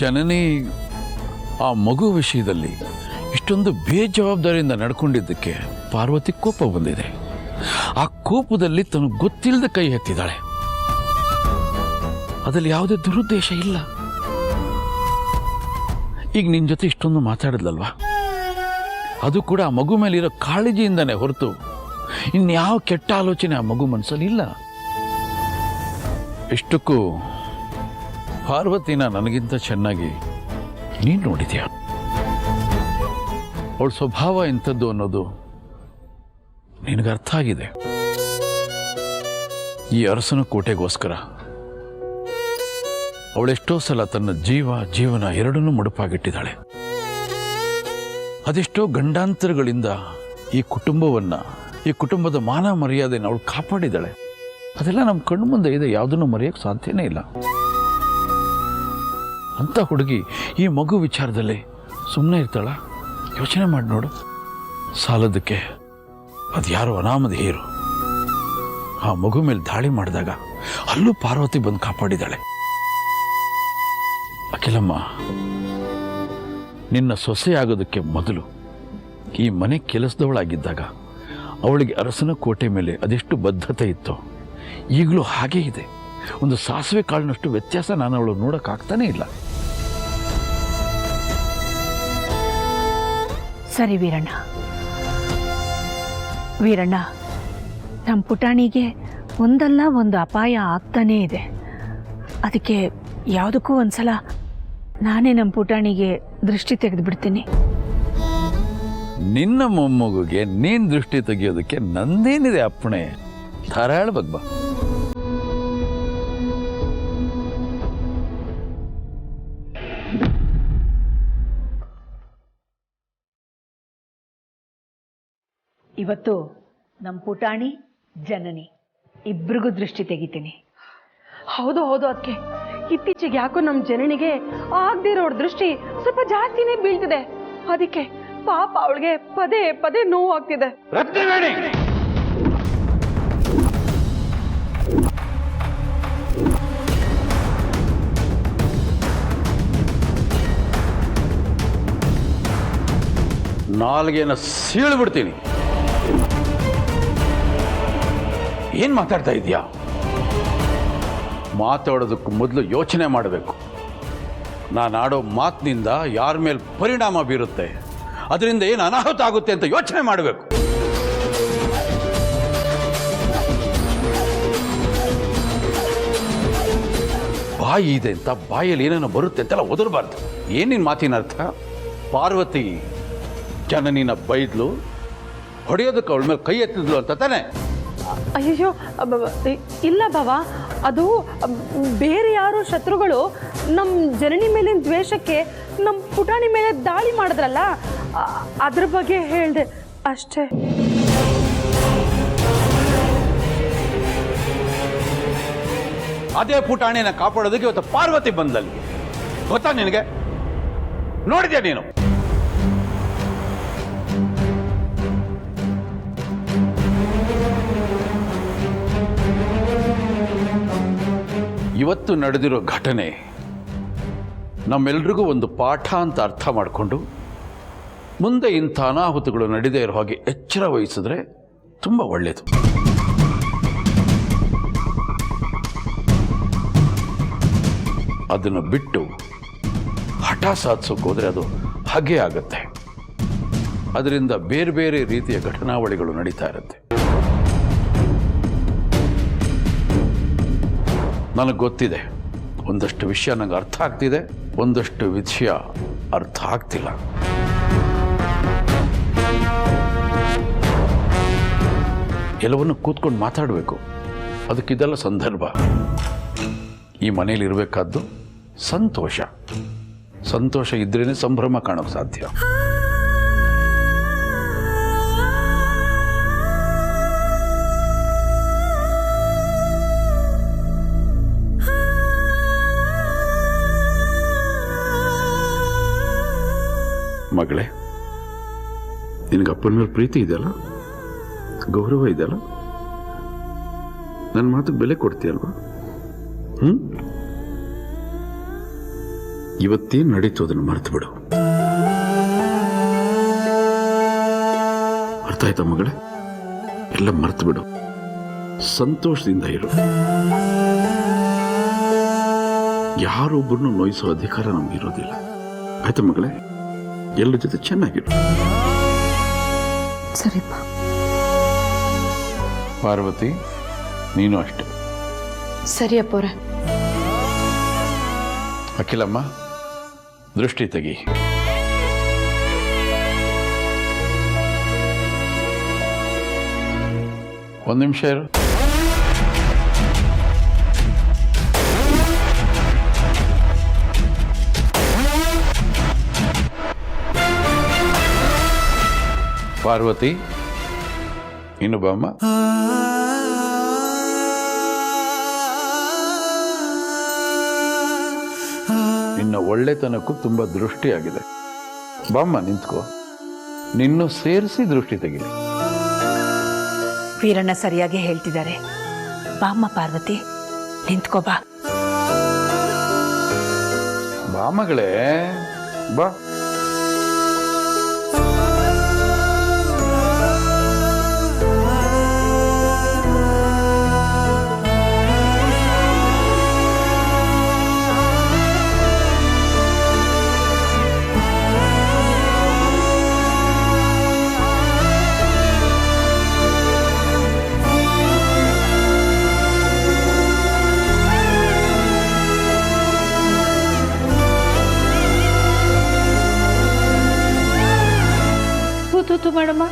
ಜನನಿ ಆ ಮಗು ವಿಷಯದಲ್ಲಿ ಇಷ್ಟೊಂದು ಬೇಜವಾಬ್ದಾರಿಯಿಂದ ನಡ್ಕೊಂಡಿದ್ದಕ್ಕೆ ಪಾರ್ವತಿ ಕೋಪ ಬಂದಿದೆ. ಆ ಕೋಪದಲ್ಲಿ ತನಗೆ ಗೊತ್ತಿಲ್ಲದ ಕೈ ಎತ್ತಿದ್ದಾಳೆ. ಅದರಲ್ಲಿ ಯಾವುದೇ ದುರುದ್ದೇಶ ಇಲ್ಲ. ಈಗ ನಿನ್ನ ಜೊತೆ ಇಷ್ಟೊಂದು ಮಾತಾಡಿದ್ಲಲ್ವಾ, ಅದು ಕೂಡ ಆ ಮಗು ಮೇಲಿರೋ ಕಾಳಜಿಯಿಂದನೇ ಹೊರತು ಇನ್ಯಾವ ಕೆಟ್ಟ ಆಲೋಚನೆ ಆ ಮಗು ಮನಸ್ಸಲ್ಲಿ ಇಲ್ಲ. ಇಷ್ಟಕ್ಕೂ ಪಾರ್ವತಿನ ನನಗಿಂತ ಚೆನ್ನಾಗಿ ನೀನು ನೋಡಿದ್ಯಾ. ಅವಳ ಸ್ವಭಾವ ಎಂಥದ್ದು ಅನ್ನೋದು ನಿನಗೆ ಅರ್ಥ ಆಗಿದೆ. ಈ ಅರಸನ ಕೋಟೆಗೋಸ್ಕರ ಅವಳೆಷ್ಟೋ ಸಲ ತನ್ನ ಜೀವನ ಎರಡನ್ನೂ ಮುಡುಪಾಗಿಟ್ಟಿದ್ದಾಳೆ. ಅದೆಷ್ಟೋ ಗಂಡಾಂತರಗಳಿಂದ ಈ ಕುಟುಂಬದ ಮಾನ ಮರ್ಯಾದೆಯನ್ನು ಅವಳು ಕಾಪಾಡಿದ್ದಾಳೆ. ಅದೆಲ್ಲ ನಮ್ಮ ಕಣ್ಣು ಮುಂದೆ ಇದೆ, ಯಾವುದನ್ನು ಮರೆಯೋಕ್ಕೆ ಸಾಧ್ಯನೇ ಇಲ್ಲ. ಅಂಥ ಹುಡುಗಿ ಈ ಮಗು ವಿಚಾರದಲ್ಲಿ ಸುಮ್ಮನೆ ಇರ್ತಾಳ? ಯೋಚನೆ ಮಾಡಿ ನೋಡು. ಸಾಲದಕ್ಕೆ ಅದು ಯಾರೋ ಅನಾಮಧೇಯರು ಆ ಮಗು ಮೇಲೆ ದಾಳಿ ಮಾಡಿದಾಗ ಅಲ್ಲೂ ಪಾರ್ವತಿ ಬಂದು ಕಾಪಾಡಿದ್ದಾಳೆ. ಅಖಿಲಮ್ಮ, ನಿನ್ನ ಸೊಸೆಯಾಗೋದಕ್ಕೆ ಮೊದಲು ಈ ಮನೆ ಕೆಲಸದವಳಾಗಿದ್ದಾಗ ಅವಳಿಗೆ ಅರಸನ ಕೋಟೆ ಮೇಲೆ ಅದೆಷ್ಟು ಬದ್ಧತೆ ಇತ್ತೋ ಈಗಲೂ ಹಾಗೇ ಇದೆ. ಒಂದು ಸಾಸಿವೆ ಕಾಳಿನಷ್ಟು ವ್ಯತ್ಯಾಸ ನಾನು ಅವಳು ನೋಡೋಕ್ಕಾಗ್ತಾನೇ ಇಲ್ಲ. ಸರಿ ವೀರಣ್ಣ, ನಮ್ಮ ಪುಟಾಣಿಗೆ ಒಂದಲ್ಲ ಒಂದು ಅಪಾಯ ಆಗ್ತಾನೇ ಇದೆ. ಅದಕ್ಕೆ ಯಾವುದಕ್ಕೂ ಒಂದ್ಸಲ ನಾನೇ ನಮ್ಮ ಪುಟಾಣಿಗೆ ದೃಷ್ಟಿ ತೆಗೆದುಬಿಡ್ತೀನಿ. ನಿನ್ನ ಮೊಮ್ಮಗುಗೆ ನೀನು ದೃಷ್ಟಿ ತೆಗೆಯೋದಕ್ಕೆ ನಂದೇನಿದೆ ಅಪ್ಪಣೆ? ಧಾರಾಳ ಬಗ್ಬಾ. ಇವತ್ತು ನಮ್ಮ ಪುಟಾಣಿ ಜನನಿ ಇಬ್ರಿಗೂ ದೃಷ್ಟಿ ತೆಗಿತೀನಿ. ಹೌದು ಅದಕ್ಕೆ ಇತ್ತೀಚೆಗೆ ಯಾಕೋ ನಮ್ಮ ಜನನಿಗೆ ಆಗದಿರೋರ್ ದೃಷ್ಟಿ ಸ್ವಲ್ಪ ಜಾಸ್ತಿನೇ ಬೀಳ್ತಿದೆ. ಅದಕ್ಕೆ ಪಾಪ ಅವಳಿಗೆ ಪದೇ ಪದೇ ನೋವು ಆಗ್ತಿದೆ. ನಾಲ್ಗೆನ ಸೀಳು ಬಿಡ್ತೀನಿ. ಏನ್ ಮಾತಾಡ್ತಾ ಇದೀಯಾ? ಮಾತಾಡೋದಕ್ಕೂ ಮೊದಲು ಯೋಚನೆ ಮಾಡಬೇಕು. ನಾನು ಆಡೋ ಮಾತಿನಿಂದ ಯಾರ ಮೇಲೆ ಪರಿಣಾಮ ಬೀರುತ್ತೆ, ಅದರಿಂದ ಏನು ಅನಾಹುತ ಆಗುತ್ತೆ ಅಂತ ಯೋಚನೆ ಮಾಡಬೇಕು. ಬಾಯಿ ಇದೆ ಅಂತ ಬಾಯಲ್ಲಿ ಏನೇನೋ ಬರುತ್ತೆ ಅಂತೆಲ್ಲ ಒದರಬಾರ್ದು. ಏನಿನ್ ಮಾತಿನ ಅರ್ಥ? ಪಾರ್ವತಿ ಜನನಿನ ಬೈದ್ಲು, ಹೊಡೆಯೋದಕ್ಕೆ ಅವಳ ಮೇಲೆ ಕೈ ಎತ್ತಿದ್ಲು ಅಂತ ತಾನೆ? ಅಯ್ಯೋ ಇಲ್ಲ ಬಾವ, ಅದು ಬೇರೆ ಯಾರು ಶತ್ರುಗಳು ನಮ್ಮ ಜನನಿ ಮೇಲಿನ ದ್ವೇಷಕ್ಕೆ ನಮ್ಮ ಪುಟಾಣಿ ಮೇಲೆ ದಾಳಿ ಮಾಡಿದ್ರಲ್ಲ, ಅದ್ರ ಬಗ್ಗೆ ಹೇಳಿದೆ ಅಷ್ಟೇ. ಅದೇ ಪುಟಾಣಿನ ಕಾಪಾಡೋದಕ್ಕೆ ಇವತ್ತು ಪಾರ್ವತಿ ಬಂದಲ್ಲಿ, ಗೊತ್ತಾ ನಿನಗೆ? ನೋಡಿದ್ಯಾ ನೀನು? ಇವತ್ತು ನಡೆದಿರೋ ಘಟನೆ ನಮ್ಮೆಲ್ರಿಗೂ ಒಂದು ಪಾಠ ಅಂತ ಅರ್ಥ ಮಾಡಿಕೊಂಡು ಮುಂದೆ ಇಂಥ ಅನಾಹುತಗಳು ನಡೆದೇ ಇರೋ ಹಾಗೆ ಎಚ್ಚರ ವಹಿಸಿದ್ರೆ ತುಂಬ ಒಳ್ಳೆಯದು. ಅದನ್ನು ಬಿಟ್ಟು ಹಠ ಸಾಧಿಸೋಕೆ ಹೋದರೆ ಅದು ಹಾಗೆ ಆಗುತ್ತೆ. ಅದರಿಂದ ಬೇರೆ ಬೇರೆ ರೀತಿಯ ಘಟನಾವಳಿಗಳು ನಡೀತಾ ಇರುತ್ತೆ. ನನಗೆ ಗೊತ್ತಿದೆ, ಒಂದಷ್ಟು ವಿಷಯ ನನಗೆ ಅರ್ಥ ಆಗ್ತಿದೆ, ಒಂದಷ್ಟು ವಿಷಯ ಅರ್ಥ ಆಗ್ತಿಲ್ಲ. ಎಲ್ಲವನ್ನು ಕೂತ್ಕೊಂಡು ಮಾತಾಡಬೇಕು. ಅದಕ್ಕಿದೆಲ್ಲ ಸಂದರ್ಭ. ಈ ಮನೇಲಿ ಇರಬೇಕಾದ್ದು ಸಂತೋಷ. ಸಂತೋಷ ಇದ್ರೇನೆ ಸಂಭ್ರಮ ಕಾಣೋಕೆ ಸಾಧ್ಯ. ಮಗಳೇ, ನಿನಗೆ ಅಪ್ಪನ ಮೇಲೆ ಪ್ರೀತಿ ಇದೆಯಲ್ಲ, ಗೌರವ ಇದೆಯಲ್ಲ, ನನ್ನ ಮಾತಿಗೆ ಬೆಲೆ ಕೊಡ್ತೀಯಲ್ವಾ? ಇವತ್ತೇನು ನಡೀತು ಅದನ್ನು ಮರೆತು ಬಿಡು. ಅರ್ಥ ಆಯ್ತಾ ಮಗಳೇ? ಎಲ್ಲ ಮರೆತು ಬಿಡು, ಸಂತೋಷದಿಂದ ಇರು. ಯಾರೊಬ್ಬರನ್ನು ನೋಯಿಸೋ ಅಧಿಕಾರ ನಮಗಿರೋದಿಲ್ಲ. ಆಯ್ತಾ ಮಗಳೇ? ಎಲ್ಲರ ಜೊತೆ ಚೆನ್ನಾಗಿರು. ಸರಿಪ್ಪ. ಪಾರ್ವತಿ, ನೀನು ಅಷ್ಟೆ. ಸರಿ ಅಪ್ಪೋರೆ. ಅಖಿಲಮ್ಮ, ದೃಷ್ಟಿ ತೆಗಿ. ಒಂದು ನಿಮಿಷ ಇರು. ಪಾರ್ವತಿ, ಇನ್ನು ಬಾಮ್ಮ. ನಿನ್ನ ಒಳ್ಳೆತನಕ್ಕೂ ತುಂಬಾ ದೃಷ್ಟಿಯಾಗಿದೆ. ಬಾಮ್ಮ, ನಿಂತ್ಕೋ. ನಿನ್ನೂ ಸೇರಿಸಿ ದೃಷ್ಟಿ ತೆಗಿಲಿ. ವೀರಣ್ಣ ಸರಿಯಾಗಿ ಹೇಳ್ತಿದ್ದಾರೆ. ಬಾಮ್ಮ ಪಾರ್ವತಿ, ನಿಂತ್ಕೋ ಬಾ. ಬಾಮಗಳೇ, ಬಾ. ತೂತು ಮಾಡಮ್ಮ.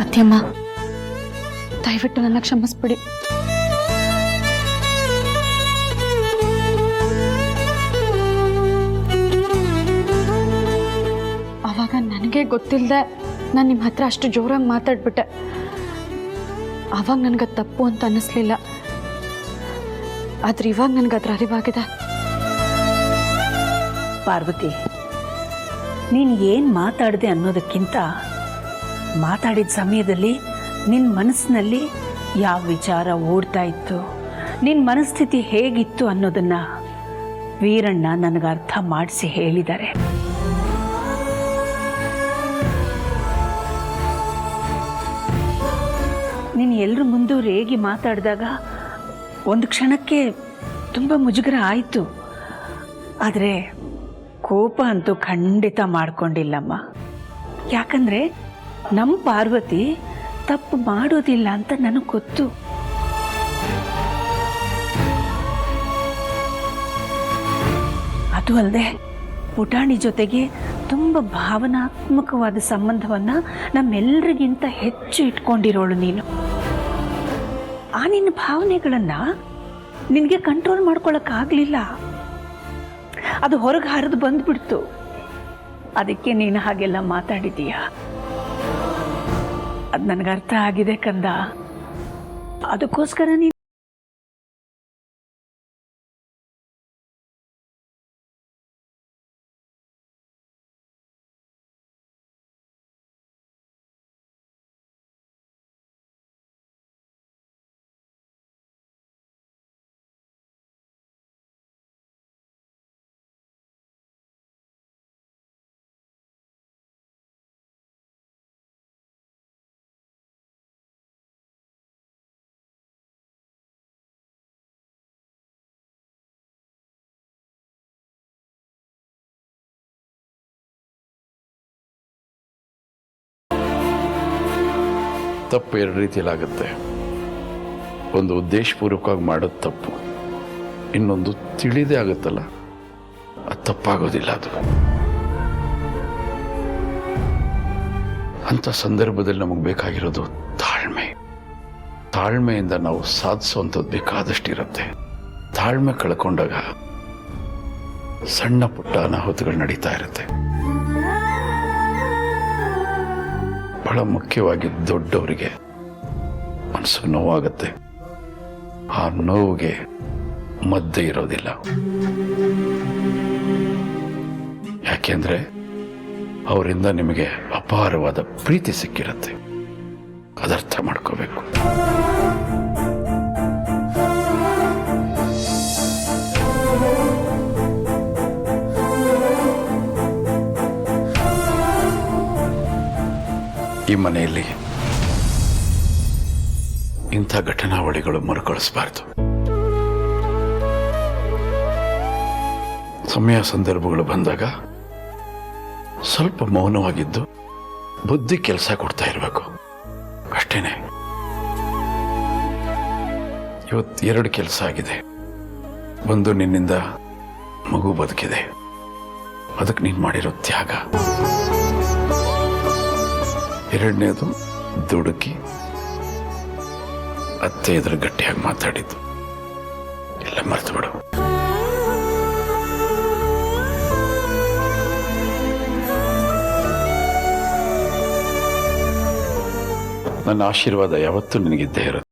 ಅತ್ಯಮ್ಮ, ದಯವಿಟ್ಟು ನನ್ನ ಕ್ಷಮಿಸ್ಬಿಡಿ. ಅವಾಗ ನನಗೆ ಗೊತ್ತಿಲ್ಲದೆ ನಾನು ನಿಮ್ಮ ಹತ್ರ ಅಷ್ಟು ಜೋರಾಗಿ ಮಾತಾಡ್ಬಿಟ್ಟೆ. ಆವಾಗ ನನಗೆ ತಪ್ಪು ಅಂತ ಅನ್ನಿಸ್ಲಿಲ್ಲ. ಆದ್ರೆ ಇವಾಗ ನನಗೆ ಅದ್ರ ಅರಿವಾಗಿದೆ. ಪಾರ್ವತಿ, ನೀನು ಏನು ಮಾತಾಡಿದೆ ಅನ್ನೋದಕ್ಕಿಂತ ಮಾತಾಡಿದ ಸಮಯದಲ್ಲಿ ನಿನ್ನ ಮನಸ್ಸಿನಲ್ಲಿ ಯಾವ ವಿಚಾರ ಓಡ್ತಾ ಇತ್ತು, ನಿನ್ನ ಮನಸ್ಥಿತಿ ಹೇಗಿತ್ತು ಅನ್ನೋದನ್ನು ವೀರಣ್ಣ ನನಗೆ ಅರ್ಥ ಮಾಡಿಸಿ ಹೇಳಿದ್ದಾರೆ. ನೀನು ಎಲ್ಲರ ಮುಂದೂ ರೇಗಿ ಮಾತಾಡಿದಾಗ ಒಂದು ಕ್ಷಣಕ್ಕೆ ತುಂಬ ಮುಜುಗರ ಆಯಿತು. ಆದರೆ ಕೋಪ ಅಂತೂ ಖಂಡಿತ ಮಾಡ್ಕೊಂಡಿಲ್ಲಮ್ಮ. ಯಾಕಂದರೆ ನಮ್ಮ ಪಾರ್ವತಿ ತಪ್ಪು ಮಾಡೋದಿಲ್ಲ ಅಂತ ನನಗೆ ಗೊತ್ತು. ಅದು ಅಲ್ಲದೆ ಪುಟಾಣಿ ಜೊತೆಗೆ ತುಂಬ ಭಾವನಾತ್ಮಕವಾದ ಸಂಬಂಧವನ್ನು ನಮ್ಮೆಲ್ಲರಿಗಿಂತ ಹೆಚ್ಚು ಇಟ್ಕೊಂಡಿರೋಳು ನೀನು. ಆ ನಿನ್ನ ಭಾವನೆಗಳನ್ನು ನಿನಗೆ ಕಂಟ್ರೋಲ್ ಮಾಡ್ಕೊಳ್ಳೋಕ್ಕಾಗಲಿಲ್ಲ. ಅದು ಹೊರಗೆ ಹರಿದು ಬಂದ್ಬಿಡ್ತು. ಅದಕ್ಕೆ ನೀನು ಹಾಗೆಲ್ಲ ಮಾತಾಡಿದೀಯ. ಅದು ನನಗೆ ಅರ್ಥ ಆಗಿದೆ ಕಂದ. ಅದಕ್ಕೋಸ್ಕರ ನೀನು ತಪ್ಪು ಎರಡು ರೀತಿಯಲ್ಲಾಗುತ್ತೆ. ಒಂದು ಉದ್ದೇಶಪೂರ್ವಕವಾಗಿ ಮಾಡೋದು ತಪ್ಪು, ಇನ್ನೊಂದು ತಿಳಿದೇ ಆಗುತ್ತಲ್ಲ, ಅದು ತಪ್ಪಾಗೋದಿಲ್ಲ. ಅದು ಅಂಥ ಸಂದರ್ಭದಲ್ಲಿ ನಮಗೆ ಬೇಕಾಗಿರೋದು ತಾಳ್ಮೆ. ತಾಳ್ಮೆಯಿಂದ ನಾವು ಸಾಧಿಸುವಂಥದ್ದು ಬೇಕಾದಷ್ಟಿರುತ್ತೆ. ತಾಳ್ಮೆ ಕಳ್ಕೊಂಡಾಗ ಸಣ್ಣ ಪುಟ್ಟ ಅನಾಹುತಗಳು ನಡೀತಾ ಇರುತ್ತೆ. ಬಹಳ ಮುಖ್ಯವಾಗಿ ದೊಡ್ಡವರಿಗೆ ಮನಸ್ಸು ನೋವಾಗುತ್ತೆ. ಆ ನೋವಿಗೆ ಮದ್ದೆ ಇರೋದಿಲ್ಲ. ಯಾಕೆಂದ್ರೆ ಅವರಿಂದ ನಿಮಗೆ ಅಪಾರವಾದ ಪ್ರೀತಿ ಸಿಕ್ಕಿರುತ್ತೆ. ಅದರ್ಥ ಮಾಡ್ಕೋಬೇಕು. ಈ ಮನೆಯಲ್ಲಿ ಇಂಥ ಘಟನಾವಳಿಗಳು ಮರುಕಳಿಸಬಾರ್ದು. ಸಮಯ ಸಂದರ್ಭಗಳು ಬಂದಾಗ ಸ್ವಲ್ಪ ಮೌನವಾಗಿದ್ದು ಬುದ್ಧಿ ಕೆಲಸ ಕೊಡ್ತಾ ಇರಬೇಕು. ಅಷ್ಟೇನೆ. ಇವತ್ತು 2 ಕೆಲಸ ಆಗಿದೆ. ಒಂದು, ನಿನ್ನಿಂದ ಮಗು ಬದುಕಿದೆ. ಅದಕ್ಕೆ ನೀನು ಮಾಡಿರೋ ತ್ಯಾಗ. ಎರಡನೇದು, ದುಡುಕಿ ಅತ್ತೆ ಎದುರು ಗಟ್ಟಿಯಾಗಿ ಮಾತಾಡಿದ್ದು. ಎಲ್ಲ ಮರೆತು ಬಿಡು. ನನ್ನ ಆಶೀರ್ವಾದ ಯಾವತ್ತೂ ನಿನಗಿದ್ದೇ ಇರುತ್ತೆ.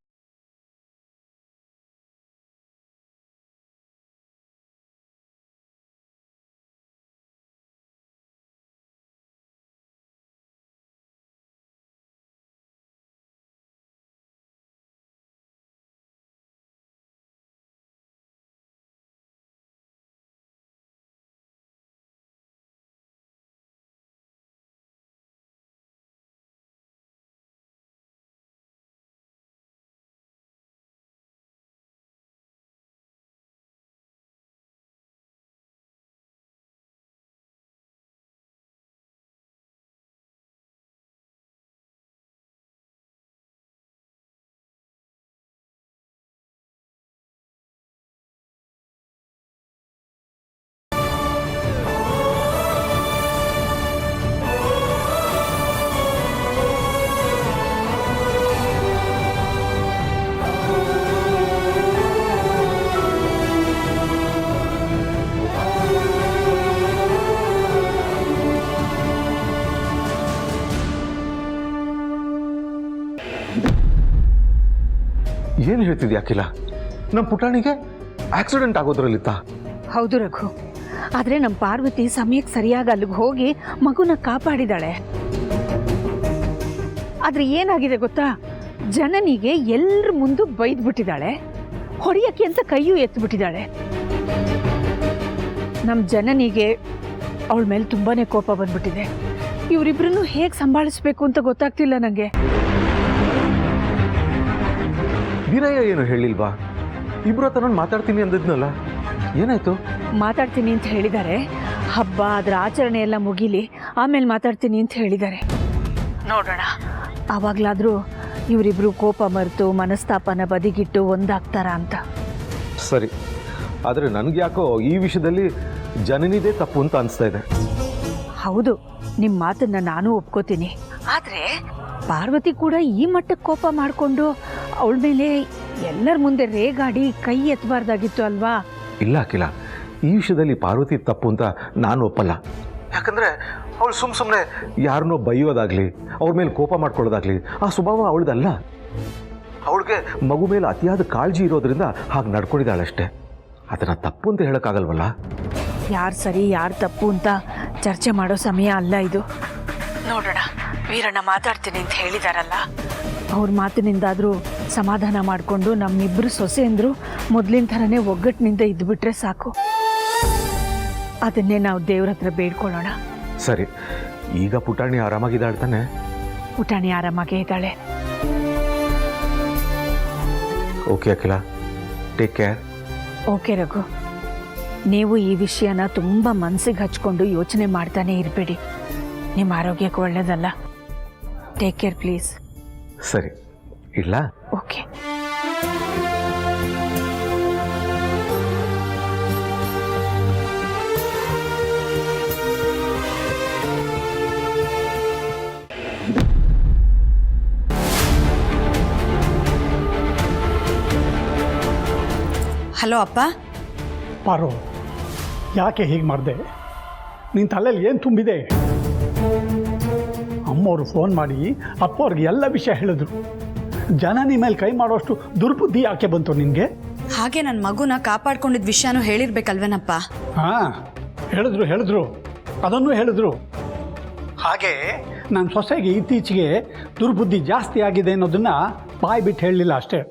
ಏನು ಹೇಳ್ತಿದ್ಯಾ ಅಖಿಲ? ನಮ್ಮ ಪುಟಾಣಿಗೆ ಆಕ್ಸಿಡೆಂಟ್ ಆಗೋದ್ರಲ್ಲಿತ್ತಾ? ಹೌದು ರಘು, ಆದರೆ ನಮ್ಮ ಪಾರ್ವತಿ ಸಮಯಕ್ಕೆ ಸರಿಯಾಗಿ ಅಲ್ಲಿಗೆ ಹೋಗಿ ಮಗುನ ಕಾಪಾಡಿದಾಳೆ. ಆದ್ರೆ ಏನಾಗಿದೆ ಗೊತ್ತಾ, ಜನನಿಗೆ ಎಲ್ಲರ ಮುಂದೆ ಬೈದ್ಬಿಟ್ಟಿದ್ದಾಳೆ. ಹೊಡೆಯಕ್ಕೆ ಅಂತ ಕೈಯೂ ಎತ್ತಿಬಿಟ್ಟಿದ್ದಾಳೆ. ನಮ್ಮ ಜನನಿಗೆ ಅವಳ ಮೇಲೆ ತುಂಬಾನೇ ಕೋಪ ಬಂದ್ಬಿಟ್ಟಿದೆ. ಇವರಿಬ್ರನ್ನು ಹೇಗೆ ಸಂಭಾಳಿಸ್ಬೇಕು ಅಂತ ಗೊತ್ತಾಗ್ತಿಲ್ಲ ನನಗೆ. ವೀರಯ್ಯ ಏನು ಹೇಳಿಲ್ವಾ? ಇಬ್ರು ಹತ್ರ ನಾನು ಮಾತಾಡ್ತೀನಿ ಅಂದಿದ್ನಲ್ಲ, ಏನಾಯ್ತು? ಮಾತಾಡ್ತೀನಿ ಅಂತ ಹೇಳಿದ್ದಾರೆ. ಹಬ್ಬ ಅದರ ಆಚರಣೆ ಎಲ್ಲ ಮುಗಿಲಿ, ಆಮೇಲೆ ಮಾತಾಡ್ತೀನಿ ಅಂತ ಹೇಳಿದ್ದಾರೆ. ನೋಡೋಣ, ಆವಾಗಲಾದರೂ ಇವರಿಬ್ರು ಕೋಪ ಮರೆತು ಮನಸ್ತಾಪನ ಬದಿಗಿಟ್ಟು ಒಂದಾಗ್ತಾರ ಅಂತ. ಸರಿ, ಆದರೆ ನನಗೆ ಯಾಕೋ ಈ ವಿಷಯದಲ್ಲಿ ಜನನಿದೇ ತಪ್ಪು ಅಂತ ಅನಿಸ್ತಾ ಇದೆ. ಹೌದು, ನಿಮ್ಮ ಮಾತನ್ನ ನಾನು ಒಪ್ಕೋತೀನಿ. ಆದರೆ ಪಾರ್ವತಿ ಕೂಡ ಈ ಮಟ್ಟಕ್ಕೆ ಕೋಪ ಮಾಡಿಕೊಂಡು ಅವಳ ಮೇಲೆ ಎಲ್ಲರ ಮುಂದೆ ರೇಗಾಡಿ ಕೈ ಎತ್ತಬಾರ್ದಾಗಿತ್ತು ಅಲ್ವಾ? ಇಲ್ಲ ಅಖಿಲ, ಈ ವಿಷಯದಲ್ಲಿ ಪಾರ್ವತಿ ತಪ್ಪು ಅಂತ ನಾನು ಒಪ್ಪಲ್ಲ. ಯಾಕಂದರೆ ಅವಳು ಸುಮ್ಮನೆ ಯಾರನ್ನೋ ಬೈಯೋದಾಗಲಿ ಅವ್ರ ಮೇಲೆ ಕೋಪ ಮಾಡ್ಕೊಳ್ಳೋದಾಗಲಿ ಆ ಸ್ವಭಾವ ಅವಳದಲ್ಲ. ಅವಳಿಗೆ ಮಗು ಮೇಲೆ ಅತಿಯಾದ ಕಾಳಜಿ ಇರೋದ್ರಿಂದ ಹಾಗೆ ನಡ್ಕೊಂಡಿದ್ದಾಳಷ್ಟೇ. ಅದನ್ನು ತಪ್ಪು ಅಂತ ಹೇಳೋಕ್ಕಾಗಲ್ವಲ್ಲ? ಯಾರು ಸರಿ ಯಾರು ತಪ್ಪು ಅಂತ ಚರ್ಚೆ ಮಾಡೋ ಸಮಯ ಅಲ್ಲ ಇದು. ನೋಡೋಣ, ವೀರಣ್ಣ ಮಾತಾಡ್ತೀನಿ ಅಂತ ಹೇಳಿದಾರಲ್ಲ, ಅವ್ರ ಮಾತಿನಿಂದಾದರೂ ಸಮಾಧಾನ ಮಾಡಿಕೊಂಡು ನಮ್ಮಿಬ್ಬರು ಸೊಸೆಯಂದ್ರು ಮೊದಲಿನ ಥರನೇ ಒಗ್ಗಟ್ಟಿನಿಂದ ಇದ್ದುಬಿಟ್ರೆ ಸಾಕು. ಅದನ್ನೇ ನಾವು ದೇವ್ರ ಹತ್ರ ಬೇಡ್ಕೊಳ್ಳೋಣ. ಸರಿ, ಈಗ ಪುಟಾಣಿ ಆರಾಮಾಗಿದ್ದಾಳೆ ತಾನೆ? ಪುಟಾಣಿ ಆರಾಮಾಗೇ ಇದ್ದಾಳೆ. ಓಕೆ ಅಖಿಲ, ಟೇಕ್ ಕೇರ್. ಓಕೆ ರಘು, ನೀವು ಈ ವಿಷಯನ ತುಂಬ ಮನಸ್ಸಿಗೆ ಹಚ್ಕೊಂಡು ಯೋಚನೆ ಮಾಡ್ತಾನೆ ಇರಬೇಡಿ. ನಿಮ್ಮ ಆರೋಗ್ಯಕ್ಕೆ ಒಳ್ಳೆಯದಲ್ಲ. Take care please. ಸರಿ, ಇಲ್ಲ? ಓಕೆ. ಹಲೋ ಅಪ್ಪ. ಪಾರು, ಯಾಕೆ ಹೀಗೆ ಮಾಡಿದೆ? ನಿನ್ನ ತಲೆಯಲ್ಲಿ ಏನು ತುಂಬಿದೆ? ಅಮ್ಮವರು ಫೋನ್ ಮಾಡಿ ಅಪ್ಪವ್ರಿಗೆ ಎಲ್ಲ ವಿಷಯ ಹೇಳಿದ್ರು. ಜನನಿ ಮೇಲೆ ಕೈ ಮಾಡೋಷ್ಟು ದುರ್ಬುದ್ಧಿ ಯಾಕೆ ಬಂತು ನಿನಗೆ? ಹಾಗೆ ನನ್ನ ಮಗುನ ಕಾಪಾಡ್ಕೊಂಡಿದ್ದ ವಿಷಯನೂ ಹೇಳಿರ್ಬೇಕಲ್ವೇನಪ್ಪ? ಹಾಂ, ಹೇಳಿದ್ರು, ಅದನ್ನು ಹೇಳಿದ್ರು. ಹಾಗೆ ನನ್ನ ಸೊಸೆಗೆ ಇತ್ತೀಚೆಗೆ ದುರ್ಬುದ್ಧಿ ಜಾಸ್ತಿ ಆಗಿದೆ ಅನ್ನೋದನ್ನು ಬಾಯಿ ಬಿಟ್ಟು ಹೇಳಲಿಲ್ಲ ಅಷ್ಟೇ.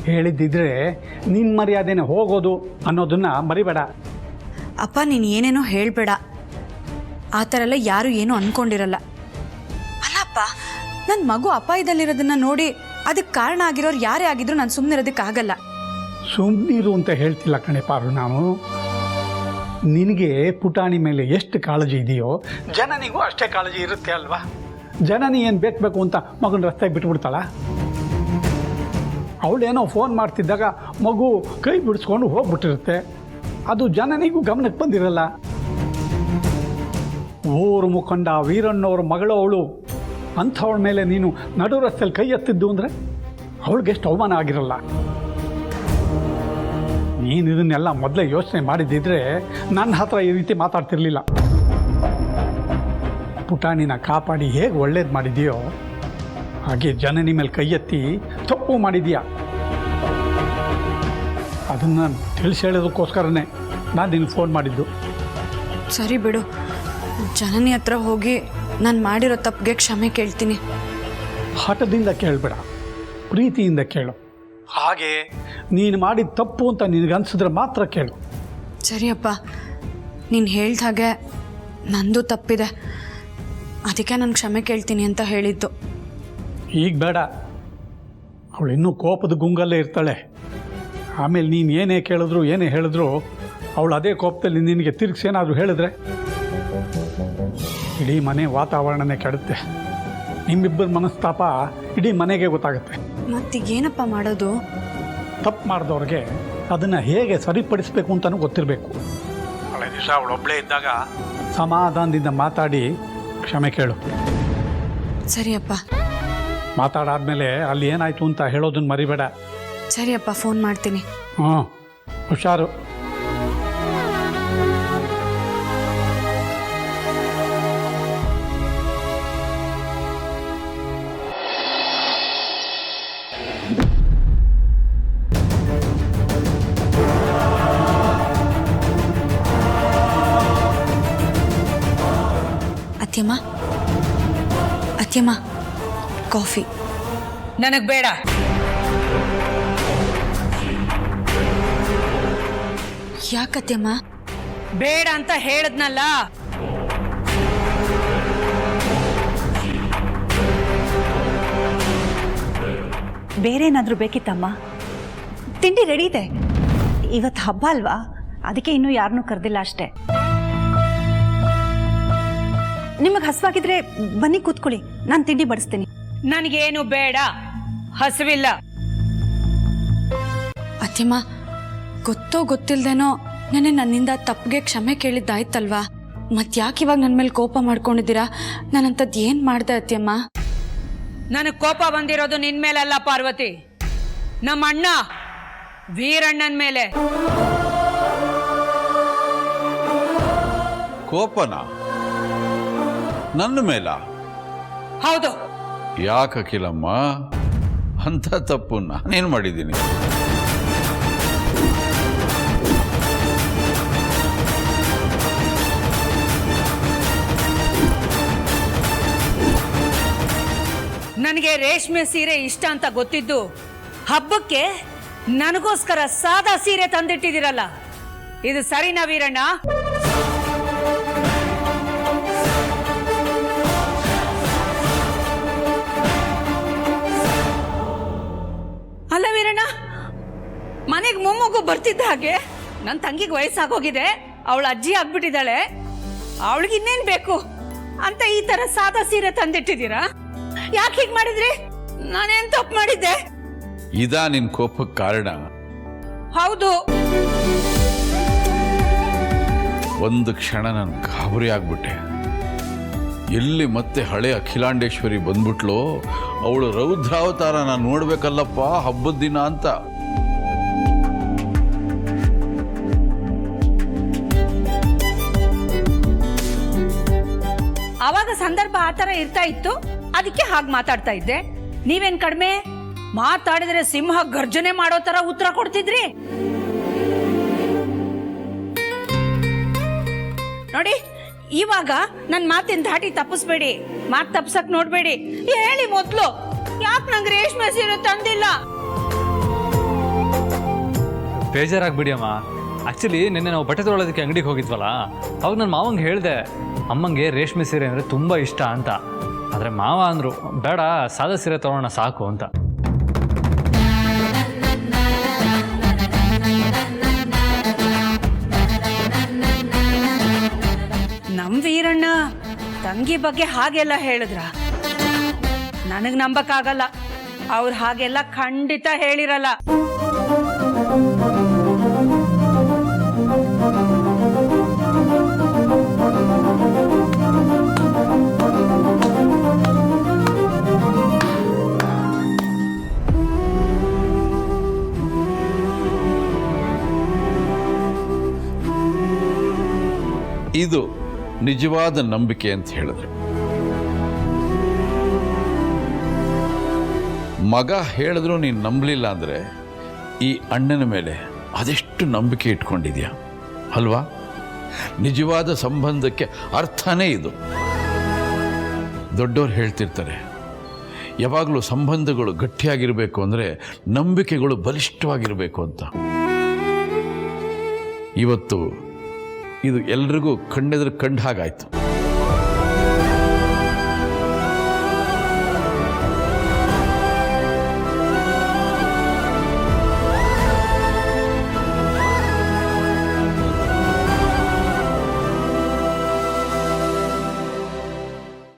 ಹೇಳಿದ್ದಿದ್ರೆ ನಿನ್ನ ಮರ್ಯಾದೆನೇ ಹೋಗೋದು ಅನ್ನೋದನ್ನು ಮರಿಬೇಡ. ಅಪ್ಪ ನೀನು ಏನೇನೋ ಹೇಳಬೇಡ. ಆ ಥರ ಎಲ್ಲ ಯಾರೂ ಏನೂ ಅಂದ್ಕೊಂಡಿರಲ್ಲ. ಅಲ್ಲಪ್ಪ, ನನ್ನ ಮಗು ಅಪಾಯದಲ್ಲಿರೋದನ್ನ ನೋಡಿ ಅದಕ್ಕೆ ಕಾರಣ ಆಗಿರೋರು ಯಾರೇ ಆಗಿದ್ರು ನಾನು ಸುಮ್ಮನಿರೋದಕ್ಕಾಗಲ್ಲ. ಸುಮ್ಮನಿರು ಅಂತ ಹೇಳ್ತಿಲ್ಲ ಕಣೆ ಪಾರು. ನಾನು ನಿನಗೆ ಪುಟಾಣಿ ಮೇಲೆ ಎಷ್ಟು ಕಾಳಜಿ ಇದೆಯೋ ಜನನಿಗೂ ಅಷ್ಟೇ ಕಾಳಜಿ ಇರುತ್ತೆ ಅಲ್ವಾ? ಜನನಿ ಏನು ಬೇಕು ಅಂತ ಮಗನ ರಸ್ತೆಗೆ ಬಿಟ್ಬಿಡ್ತಾಳ? ಅವಳೇನೋ ಫೋನ್ ಮಾಡ್ತಿದ್ದಾಗ ಮಗು ಕೈ ಬಿಡಿಸ್ಕೊಂಡು ಹೋಗ್ಬಿಟ್ಟಿರುತ್ತೆ. ಅದು ಜನನಿಗೂ ಗಮನಕ್ಕೆ ಬಂದಿರಲ್ಲ. ಊರು ಮುಖಂಡ ವೀರಣ್ಣವ್ರ ಮಗಳು ಅವಳು. ಅಂಥವಳ ಮೇಲೆ ನೀನು ನಡು ರಸ್ತೆಯಲ್ಲಿ ಕೈ ಎತ್ತಿದ್ದು ಅಂದರೆ ಅವಳಿಗೆ ಎಷ್ಟು ಅವಮಾನ ಆಗಿರಲ್ಲ. ನೀನು ಇದನ್ನೆಲ್ಲ ಮೊದಲೇ ಯೋಚನೆ ಮಾಡಿದ್ದಿದ್ರೆ ನನ್ನ ಹತ್ರ ಈ ರೀತಿ ಮಾತಾಡ್ತಿರ್ಲಿಲ್ಲ. ಪುಟಾಣಿನ ಕಾಪಾಡಿ ಹೇಗೆ ಒಳ್ಳೇದು ಮಾಡಿದೆಯೋ ಹಾಗೆ ಜನನಿ ಮೇಲೆ ಕೈ ಎತ್ತಿ ತಪ್ಪು ಮಾಡಿದೀಯ. ಅದನ್ನು ತಿಳಿಸಿ ಹೇಳೋದಕ್ಕೋಸ್ಕರನೇ ನಾನು ನಿನಗೆ ಫೋನ್ ಮಾಡಿದ್ದು. ಸರಿ ಬಿಡು, ಜನನಿ ಹತ್ರ ಹೋಗಿ ನಾನು ಮಾಡಿರೋ ತಪ್ಪಿಗೆ ಕ್ಷಮೆ ಕೇಳ್ತೀನಿ. ಹಠದಿಂದ ಕೇಳಬೇಡ, ಪ್ರೀತಿಯಿಂದ ಕೇಳು. ಹಾಗೆ ನೀನು ಮಾಡಿದ ತಪ್ಪು ಅಂತ ನಿನಗನ್ಸಿದ್ರೆ ಮಾತ್ರ ಕೇಳು. ಸರಿಯಪ್ಪ, ನೀನು ಹೇಳ್ದ ಹಾಗೆ ನಂದು ತಪ್ಪಿದೆ, ಅದಕ್ಕೆ ನಾನು ಕ್ಷಮೆ ಕೇಳ್ತೀನಿ ಅಂತ ಹೇಳಿದ್ದು. ಈಗ ಬೇಡ, ಅವಳು ಇನ್ನೂ ಕೋಪದ ಗುಂಗಲ್ಲೇ ಇರ್ತಾಳೆ. ಆಮೇಲೆ ನೀನು ಏನೇ ಕೇಳಿದ್ರು ಏನೇ ಹೇಳಿದ್ರು ಅವಳು ಅದೇ ಕೋಪದಲ್ಲಿ ನಿನಗೆ ತಿರುಗಿಸೇನಾದರೂ ಹೇಳಿದ್ರೆ ಇಡೀ ಮನೆ ವಾತಾವರಣನೇ ಕೆಡುತ್ತೆ. ನಿಮ್ಮಿಬ್ಬರ ಮನಸ್ತಾಪ ಇಡೀ ಮನೆಗೆ ಗೊತ್ತಾಗುತ್ತೆ. ಮತ್ತೀಗೇನಪ್ಪ ಮಾಡೋದು? ತಪ್ಪು ಮಾಡಿದವ್ರಿಗೆ ಅದನ್ನು ಹೇಗೆ ಸರಿಪಡಿಸಬೇಕು ಅಂತಲೂ ಗೊತ್ತಿರಬೇಕು. ಹಳೆ ದಿವಸ ಅವಳೊಬ್ಬಳೇ ಇದ್ದಾಗ ಸಮಾಧಾನದಿಂದ ಮಾತಾಡಿ ಕ್ಷಮೆ ಕೇಳು. ಸರಿಯಪ್ಪ. ಮಾತಾಡಾದ್ಮೇಲೆ ಅಲ್ಲಿ ಏನಾಯಿತು ಅಂತ ಹೇಳೋದನ್ನು ಮರಿಬೇಡ. ಸರಿಯಪ್ಪ, ಫೋನ್ ಮಾಡ್ತೀನಿ. ಹಾಂ, ಹುಷಾರು. ಅತ್ಯಮ್ಮ, ಕಾಫಿ. ನನಗೆ ಬೇಡ. ಯಾಕತ್ಯಮ್ಮ? ಬೇಡ ಅಂತ ಹೇಳದ್ನಲ್ಲ. ಬೇರೆ ಏನಾದರೂ ಬೇಕಿತ್ತಮ್ಮ? ತಿಂಡಿ ರೆಡಿ ಇದೆ. ಇವತ್ತು ಹಬ್ಬ ಅಲ್ವಾ, ಅದಕ್ಕೆ ಇನ್ನೂ ಯಾರನ್ನೂ ಕರೆದಿಲ್ಲ ಅಷ್ಟೇ. ನಿಮಗೆ ಹಸುವಾಗಿದ್ರೆ ಬನ್ನಿ ಕೂತ್ಕೊಳ್ಳಿ, ನಾನು ತಿಂಡಿ ಬಡಿಸ್ತೀನಿ. ನನಗೇನು ಬೇಡ, ಹಸುವಿಲ್ಲ. ಅತ್ಯಮ್ಮ, ಗೊತ್ತೋ ಗೊತ್ತಿಲ್ದೇನೋ ನೆನ್ನೆ ನನ್ನಿಂದ ತಪ್ಪಿಗೆ ಕ್ಷಮೆ ಕೇಳಿದ್ದಾಯ್ತಲ್ವಾ? ಮತ್ತ್ಯಾಕೆ ಇವಾಗ ನನ್ನ ಮೇಲೆ ಕೋಪ ಮಾಡ್ಕೊಂಡಿದ್ದೀರಾ? ನಾನಂಥದ್ದು ಏನು ಮಾಡಿದೆ ಅತ್ಯಮ್ಮ? ನನಗೆ ಕೋಪ ಬಂದಿರೋದು ನಿನ್ ಮೇಲಲ್ಲ ಪಾರ್ವತಿ, ನಮ್ಮ ಅಣ್ಣ ವೀರಣ್ಣನ ಮೇಲೆ. ಕೋಪನ ನನ್ನ ಮೇಲ? ಹೌದು. ಯಾಕಕಿಲಮ್ಮ, ಅಂಥ ತಪ್ಪು ನಾನೇನು ಮಾಡಿದ್ದೀನಿ? ನನಗೆ ರೇಷ್ಮೆ ಸೀರೆ ಇಷ್ಟ ಅಂತ ಗೊತ್ತಿದ್ದು ಹಬ್ಬಕ್ಕೆ ನನಗೋಸ್ಕರ ಸಾದಾ ಸೀರೆ ತಂದಿಟ್ಟಿದ್ದೀರಲ್ಲ, ಇದು ಸರಿನಾ ವೀರಣ್ಣ? ಅಲ್ಲ ವೀರಣ್ಣ, ಮನೆಗೆ ಮೊಮ್ಮಗು ಬರ್ತಿದ್ದ ಹಾಗೆ ನನ್ನ ತಂಗಿಗೆ ವಯಸ್ಸಾಗೋಗಿದೆ, ಅವಳ ಅಜ್ಜಿ ಆಗ್ಬಿಟ್ಟಿದ್ದಾಳೆ, ಅವಳಿಗೆ ಇನ್ನೇನ್ ಬೇಕು ಅಂತ ಈ ತರ ಸಾದಾ ಸೀರೆ ತಂದಿಟ್ಟಿದ್ದೀರಾ? ಯಾಕೆ ಹೀಗೆ ಮಾಡಿದ್ರಿ? ನಾನೇನ್ ತಪ್ಪು ಮಾಡಿದ್ದೆ? ಇದಾ ನಿನ್ ಕೋಪಕ್ಕೆ ಕಾರಣ? ಹೌದು. ಒಂದು ಕ್ಷಣ ನಾನು ಗಾಬರಿ ಆಗ್ಬಿಟ್ಟೆ. ಎಲ್ಲಿ ಮತ್ತೆ ಹಳೆ ಅಖಿಲಾಂಡೇಶ್ವರಿ ಬಂದ್ಬಿಟ್ಲೋ, ಅವಳು ರೌದ್ರಾವತಾರ ನಾನು ನೋಡ್ಬೇಕಲ್ಲಪ್ಪ ಹಬ್ಬದ ದಿನ ಅಂತ. ಆವಾಗ ಸಂದರ್ಭ ಆ ಥರ ಇರ್ತಾ ಇತ್ತು, ಅದಕ್ಕೆ ಹಾಗೆ ಮಾತಾಡ್ತಾ ಇದ್ದೆ. ನೀವೇನ್ ಕಡಿಮೆ ಮಾತಾಡಿದ್ರೆ ಸಿಂಹ ಗರ್ಜನೆ ಮಾಡೋ ತರ ಉತ್ತರ ಕೊಡ್ತಿದ್ರಿ. ನೋಡಿ, ಇವಾಗ ನನ್ನ ಮಾತಿನ ಧಾಟಿ ತಪ್ಪಿಸ್ಬೇಡಿ, ಮಾತು ತಪ್ಸಕ್ ನೋಡ್ಬೇಡಿ. ಹೇಳಿ ಮೊದ್ಲು, ಯಾಕೆ ನಂಗೆ ರೇಷ್ಮೆ ಸೀರೆ ತಂದಿಲ್ಲ? ಬೇಜಾರಾಗ್ಬಿಡಿ ಅಮ್ಮ. ಆ್ಯಕ್ಚುಲಿ ನಿನ್ನೆ ನಾವು ಬಟ್ಟೆ ತೊಗೊಳೋದಕ್ಕೆ ಅಂಗಡಿಗೆ ಹೋಗಿದ್ವಲ್ಲ, ಅವಾಗ ನನ್ನ ಮಾವಂಗೆ ಹೇಳಿದೆ ಅಮ್ಮಂಗೆ ರೇಷ್ಮೆ ಸೀರೆ ಅಂದರೆ ತುಂಬ ಇಷ್ಟ ಅಂತ. ಆದರೆ ಮಾವ ಅಂದರು ಬೇಡ, ಸಾದಾ ಸೀರೆ ತೊಗೊಳ್ಳೋಣ ಸಾಕು ಅಂತ. ನಮ್ ವೀರಣ್ಣ ತಂಗಿ ಬಗ್ಗೆ ಹಾಗೆಲ್ಲ ಹೇಳಿದ್ರ? ನನಗ್ ನಂಬಕ್ಕಾಗಲ್ಲ. ಅವ್ರು ಹಾಗೆಲ್ಲ ಖಂಡಿತ ಹೇಳಿರಲ್ಲ. ಇದು ನಿಜವಾದ ನಂಬಿಕೆ ಅಂತ ಹೇಳಿದ್ರು. ಮಗ ಹೇಳಿದ್ರು ನೀನು ನಂಬಲಿಲ್ಲ ಅಂದರೆ ಈ ಅಣ್ಣನ ಮೇಲೆ ಅದೆಷ್ಟು ನಂಬಿಕೆ ಇಟ್ಕೊಂಡಿದ್ಯಾ ಅಲ್ವಾ? ನಿಜವಾದ ಸಂಬಂಧಕ್ಕೆ ಅರ್ಥನೇ ಇದು. ದೊಡ್ಡವ್ರು ಹೇಳ್ತಿರ್ತಾರೆ, ಯಾವಾಗಲೂ ಸಂಬಂಧಗಳು ಗಟ್ಟಿಯಾಗಿರಬೇಕು ಅಂದರೆ ನಂಬಿಕೆಗಳು ಬಲಿಷ್ಠವಾಗಿರಬೇಕು ಅಂತ. ಇವತ್ತು ಇದು ಎಲ್ರಿಗೂ ಕಣ್ಣೆದುರು ಕಂಡ ಹಾಗಾಯ್ತು.